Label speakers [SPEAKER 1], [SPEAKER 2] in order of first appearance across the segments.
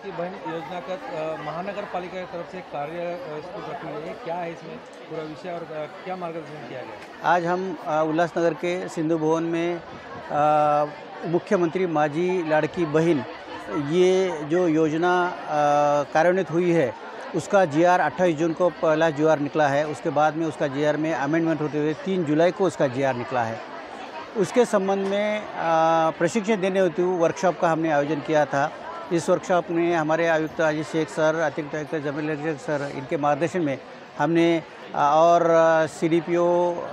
[SPEAKER 1] लाड़की बहन योजना का महानगर पालिका की तरफ से कार्य इसको रखी हुई है, क्या है इसमें पूरा विषय और क्या मार्गदर्शन किया गया?
[SPEAKER 2] आज हम उल्लासनगर के सिंधु भवन में मुख्यमंत्री माझी लाड़की बहन ये जो योजना कार्यान्वित हुई है उसका जीआर 28 जून को पहला जीआर निकला है। उसके बाद में उसका जीआर में अमेंडमेंट होते हुए 3 जुलाई को उसका जीआर निकला है। उसके संबंध में प्रशिक्षण देने हेतु वर्कशॉप का हमने आयोजन किया था। इस वर्कशॉप में हमारे आयुक्त अजीत शेख सर, अतिरिक्त आयुक्त जमील सर, इनके मार्गदर्शन में हमने और सीडीपीओ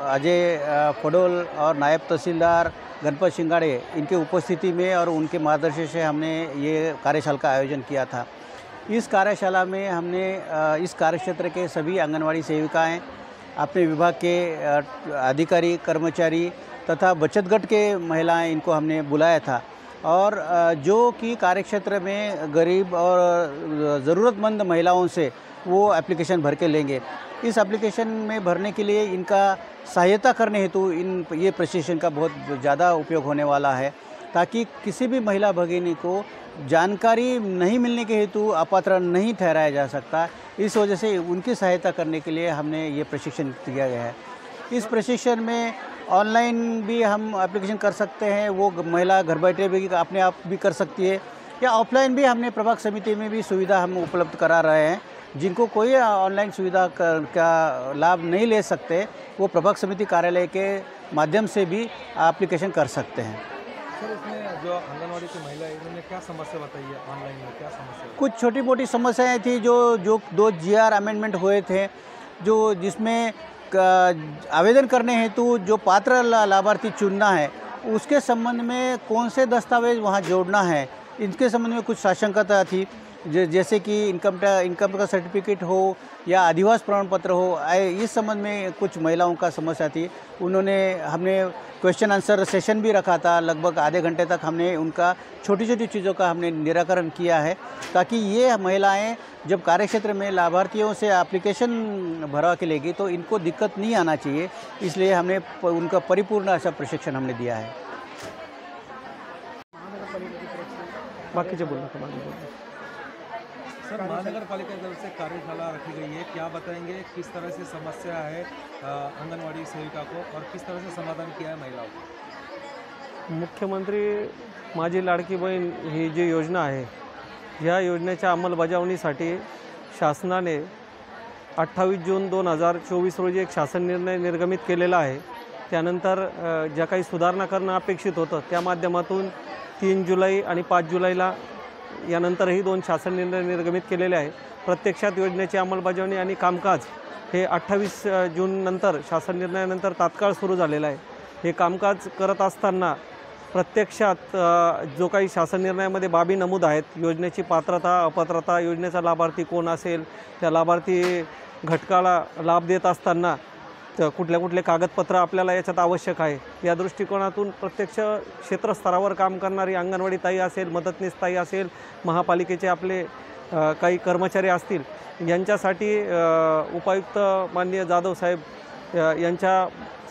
[SPEAKER 2] अजय फडोल और नायब तहसीलदार गणपत सिंगाड़े इनके उपस्थिति में और उनके मार्गदर्शन से हमने ये कार्यशाला का आयोजन किया था। इस कार्यशाला में हमने इस कार्यक्षेत्र के सभी आंगनवाड़ी सेविकाएं, अपने विभाग के अधिकारी, कर्मचारी तथा बचतगढ़ के महिलाएं, इनको हमने बुलाया था और जो कि कार्यक्षेत्र में गरीब और ज़रूरतमंद महिलाओं से वो एप्लीकेशन भर के लेंगे। इस एप्लीकेशन में भरने के लिए इनका सहायता करने हेतु ये प्रशिक्षण का बहुत ज़्यादा उपयोग होने वाला है, ताकि किसी भी महिला भगिनी को जानकारी नहीं मिलने के हेतु अपात्र नहीं ठहराया जा सकता। इस वजह से उनकी सहायता करने के लिए हमने ये प्रशिक्षण दिया गया है। इस प्रशिक्षण में ऑनलाइन भी हम एप्लीकेशन कर सकते हैं, वो महिला घर बैठे भी अपने आप भी कर सकती है, या ऑफलाइन भी हमने प्रभाग समिति में भी सुविधा हम उपलब्ध करा रहे हैं। जिनको कोई ऑनलाइन सुविधा का लाभ नहीं ले सकते वो प्रभाग समिति कार्यालय के माध्यम से भी एप्लीकेशन कर सकते हैं।
[SPEAKER 1] सर, इसमें जो आंगनवाड़ी की महिला है इन्होंने क्या समस्या बताई है? ऑनलाइन में क्या समस्या?
[SPEAKER 2] कुछ छोटी मोटी समस्याएं थी जो 2 जीआर अमेंडमेंट हुए थे, जो जिसमें आवेदन करने हेतु जो पात्र लाभार्थी चुनना है उसके संबंध में कौन से दस्तावेज वहां जोड़ना है, इनके संबंध में कुछ साशंकता थी। जैसे कि इनकम का सर्टिफिकेट हो या अधिवास प्रमाण पत्र हो, इस संबंध में कुछ महिलाओं का समस्या थी। हमने क्वेश्चन आंसर सेशन भी रखा था, लगभग आधे घंटे तक हमने उनका छोटी छोटी चीज़ों का हमने निराकरण किया है, ताकि ये महिलाएं जब कार्यक्षेत्र में लाभार्थियों से एप्लीकेशन भरवा के लेगी तो इनको दिक्कत नहीं आना चाहिए। इसलिए हमने उनका परिपूर्ण ऐसा प्रशिक्षण हमने दिया है।
[SPEAKER 3] बाकी जो बोलना था बाकी बोलना।
[SPEAKER 1] सर, महानगर पालिका की तरफ से कार्यशाला रखी गई है, क्या बताएंगे किस तरह से समस्या है आंगनवाड़ी सेविका को और किस तरह से समाधान किया है महिलाओं को?
[SPEAKER 3] मुख्यमंत्री माझी लाडकी बहीण ही जी योजना आहे, ह्या योजनेच्या अंमलबजावणीसाठी शासनाने 28 जून 2024 रोजी एक शासन निर्णय निर्गमित केलेला आहे। त्यानंतर ज्या काही सुधारणा करणं अपेक्षित होतं त्या माध्यमातून 3 जुलै आणि 5 जुलैला यानंतरही 2 शासन निर्णय निर्गमित केलेले आहे। प्रत्यक्षात योजनेची अंमलबजावणी आणि कामकाज हे 28 जून नंतर शासन निर्णयानंतर तात्काळ सुरू झालेलं आहे। हे कामकाज करत असताना प्रत्यक्षात जो काही शासन निर्णयामध्ये बाबी नमूद आहेत, योजनेची पात्रता, अपात्रता, योजनेचा लाभार्थी कोण असेल, त्या लाभार्थी घटकाला लाभ देत असताना कुठले कागदपत्र आपल्याला याच्यात आवश्यक आहे, या दृष्टिकोनातून प्रत्यक्ष क्षेत्रस्तरावर काम करणारी अंगणवाडी ताई असेल, मदतनीस ताई असेल, महापालिकेचे आपले काही कर्मचारी असतील, यांच्यासाठी उपायुक्त माननीय जाधव साहेब यांच्या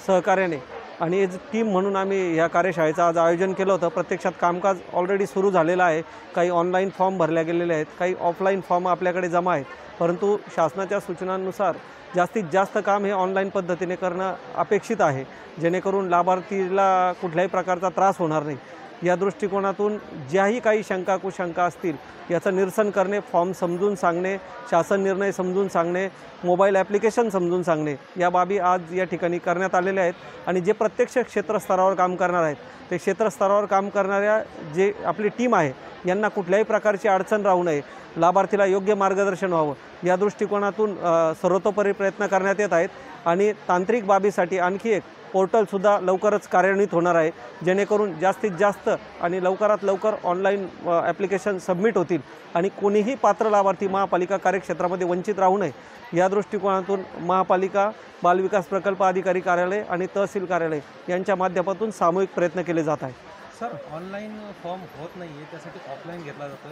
[SPEAKER 3] सहकार्याने आणि एज टीम म्हणून आम्ही ह्या कार्यशाळेचं आज आयोजन केलं होतं। प्रत्यक्षात कामकाज ऑलरेडी सुरू झालेलं आहे। काही ऑनलाईन फॉर्म भरले गेलेले आहेत, काही ऑफलाईन फॉर्म आपल्याकडे जमा आहेत, परंतु शासनाच्या सूचनांनुसार जास्तीत जास्त काम हे ऑनलाईन पद्धतीने करणं अपेक्षित आहे, जेणेकरून लाभार्थीला कुठल्याही प्रकारचा त्रास होणार नाही। या दृष्टिकोनातून ज्याही काही शंका कुशंका असतील याचं निरसन करणे, फॉर्म समजून सांगणे, शासन निर्णय समजून सांगणे, मोबाईल ॲप्लिकेशन समजून सांगणे, या बाबी आज या ठिकाणी करण्यात आलेल्या आहेत। आणि जे प्रत्यक्ष क्षेत्रस्तरावर काम करणार आहेत ते क्षेत्रस्तरावर काम करणाऱ्या जे आपली टीम आहे यांना कुठल्याही प्रकारची अडचण राहू नये, लाभार्थीला योग्य मार्गदर्शन व्हावं, या दृष्टिकोनातून सर्वतोपरी प्रयत्न करण्यात येत आहेत। आणि तांत्रिक बाबीसाठी आणखी एक पोर्टलसुद्धा लवकरच कार्यान्वित होणार आहे, जेणेकरून जास्तीत जास्त आणि लवकरात लवकर ऑनलाईन ॲप्लिकेशन सबमिट होतील आणि कोणीही पात्र लाभार्थी महापालिका कार्यक्षेत्रामध्ये वंचित राहू नये, या दृष्टिकोनातून महापालिका, बालविकास प्रकल्प अधिकारी कार्यालय आणि तहसील कार्यालय यांच्या माध्यमातून सामूहिक प्रयत्न केले जात आहेत।
[SPEAKER 1] सर, ऑनलाईन फॉर्म होत नाही आहे, त्यासाठी ऑफलाईन घेतला जातो,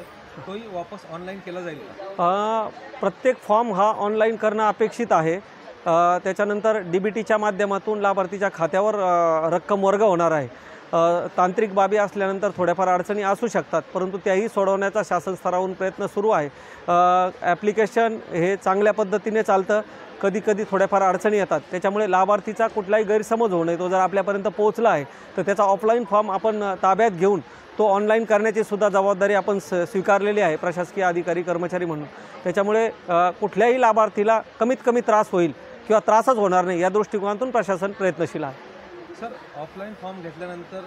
[SPEAKER 1] तोही वापस ऑनलाईन केला जाईल का?
[SPEAKER 3] प्रत्येक फॉर्म हा ऑनलाईन करणं अपेक्षित आहे। त्याच्यानंतर DBTच्या माध्यमातून लाभार्थीच्या खात्यावर रक्कम वर्ग होणार आहे। तांत्रिक बाबी असल्यानंतर थोड्याफार अडचणी असू शकतात, परंतु त्याही सोडवण्याचा शासन स्तरावरून प्रयत्न सुरू आहे. ॲप्लिकेशन हे चांगल्या पद्धतीने चालतं. कधी कधी थोड्याफार अडचणी येतात, त्याच्यामुळे लाभार्थीचा कुठलाही गैरसमज होऊ नये. तो जर आपल्यापर्यंत पोहोचला आहे तर त्याचा ऑफलाईन फॉर्म आपण ताब्यात घेऊन तो ऑनलाईन करण्याची सुद्धा जबाबदारी आपण स्वीकारलेली आहे प्रशासकीय अधिकारी कर्मचारी म्हणून. त्याच्यामुळे कुठल्याही लाभार्थीला कमीत कमी त्रास होईल किंवा त्रासच होणार नाही या दृष्टिकोनातून प्रशासन प्रयत्नशील आहे.
[SPEAKER 1] सर, ऑफलाईन फॉर्म घेतल्यानंतर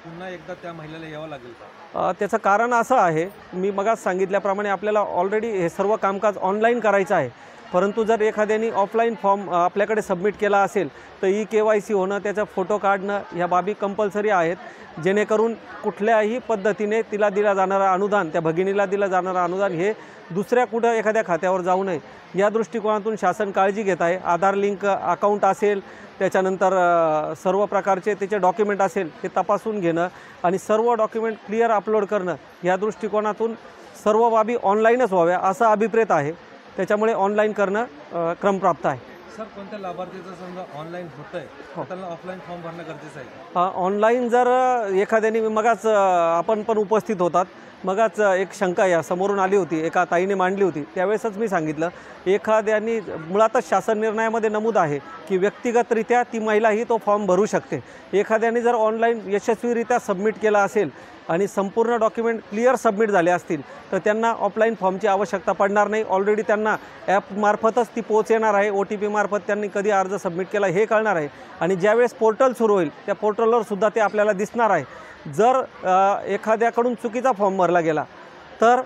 [SPEAKER 1] पुन्हा एकदा त्या महिलेला यावं लागेल का?
[SPEAKER 3] त्याचं कारण असं आहे, मी मगाच सांगितल्याप्रमाणे आपल्याला ऑलरेडी हे सर्व कामकाज ऑनलाईन करायचं आहे, परंतु जर एखाद्याने ऑफलाईन फॉर्म आपल्याकडे सबमिट केला असेल तर KYC होणं, त्याचा फोटो काढणं ह्या बाबी कंपल्सरी आहेत, जेणेकरून कुठल्याही पद्धतीने तिला दिला जाणारा अनुदान, त्या भगिनीला दिलं जाणारं अनुदान हे दुसऱ्या कुठं एखाद्या खात्यावर जाऊ नये या दृष्टिकोनातून शासन काळजी घेत आहे. आधार लिंक अकाउंट असेल, त्याच्यानंतर सर्व प्रकारचे त्याचे डॉक्युमेंट असेल ते तपासून घेणं आणि सर्व डॉक्युमेंट क्लिअर अपलोड करणं या दृष्टिकोनातून सर्व बाबी ऑनलाईनच व्हाव्या असा अभिप्रेत आहे. त्याच्यामुळे ऑनलाईन करणं क्रमप्राप्त आहे.
[SPEAKER 1] सर, कोणत्या लाभार्थीचं समजा ऑनलाईन होतं आहे त्याला ऑफलाईन फॉर्म भरणं गरजेचं आहे?
[SPEAKER 3] ऑनलाईन जर एखाद्याने, मगाच आपण पण उपस्थित होतात, मगाच एक शंका या समोरून आली होती, एका ताईने मांडली होती, त्यावेळेसच मी सांगितलं, एखाद्यानी मुळातच शासन निर्णयामध्ये नमूद आहे की व्यक्तिगतरित्या ती महिलाही तो फॉर्म भरू शकते. एखाद्याने जर ऑनलाईन यशस्वीरित्या सबमिट केला असेल आणि संपूर्ण डॉक्युमेंट क्लिअर सबमिट झाले असतील तर त्यांना ऑफलाईन फॉर्मची आवश्यकता पडणार नाही. ऑलरेडी त्यांना ॲपमार्फतच ती पोच येणार आहे. OTP मार्फत त्यांनी कधी अर्ज सबमिट केला हे कळणार आहे आणि ज्यावेळेस पोर्टल सुरू होईल त्या पोर्टलवर सुद्धा ते आपल्याला दिसणार आहे. जर एखाद्याकडून चुकीचा फॉर्म भरला गेला तर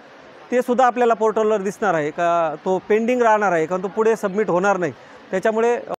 [SPEAKER 3] ते सुद्धा आपल्याला पोर्टलवर दिसणार आहे का तो पेंडिंग राहणार आहे, कारण तो पुढे सबमिट होणार नाही. त्याच्यामुळे